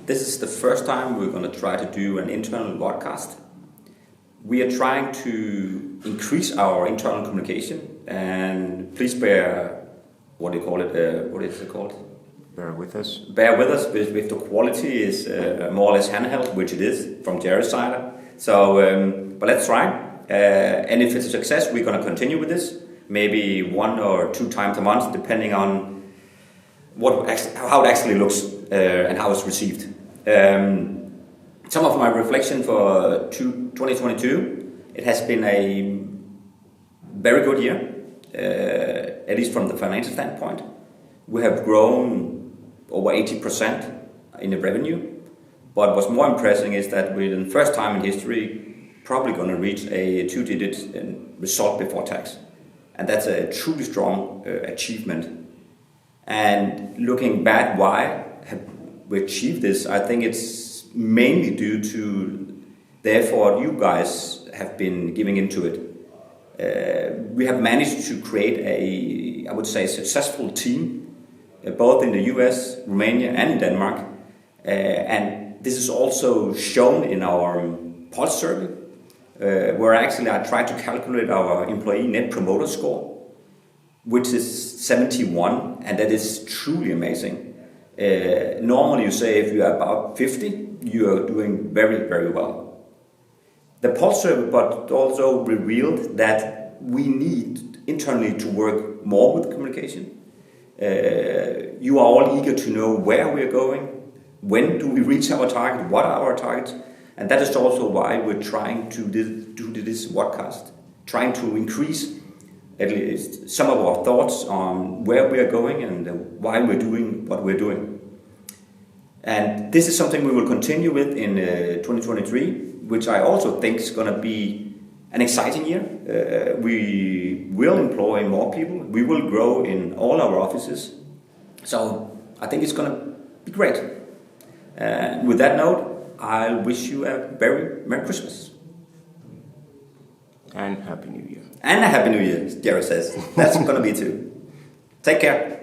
This is the first time we're going to try to do an internal podcast. We are trying to increase our internal communication, and please bear, what is it called? Bear with us. Bear with us if the quality is more or less handheld, which it is from Jerry's side. So, but let's try. And if it's a success, we're going to continue with this. Maybe 1 or 2 times a month, depending on how it actually looks and how it's received. Some of my reflection for 2022, it has been a very good year, at least from the financial standpoint. We have grown over 80% in the revenue, but what's more impressive is that we're the first time in history probably going to reach a 2-digit result before tax. And that's a truly strong achievement. And looking back, why have we achieved this? I think it's mainly due to the effort you guys have been giving into it. We have managed to create I would say, successful team, both in the US, Romania, and in Denmark. And this is also shown in our pulse survey, where actually I tried to calculate our employee net promoter score, which is 71, and that is truly amazing. Normally you say if you are about 50, you are doing very, very well. The pulse survey but also revealed that we need internally to work more with communication. You are all eager to know where we are going, when do we reach our target, what are our targets, and that is also why we're trying to do this podcast, trying to increase at least some of our thoughts on where we are going and why we're doing what we're doing. And this is something we will continue with in 2023, which I also think is going to be an exciting year. We will employ more people. We will grow in all our offices. So I think it's going to be great. With that note, I wish you a very Merry Christmas. And Happy New Year. And a Happy New Year, Jerry says. That's going to be too. Take care.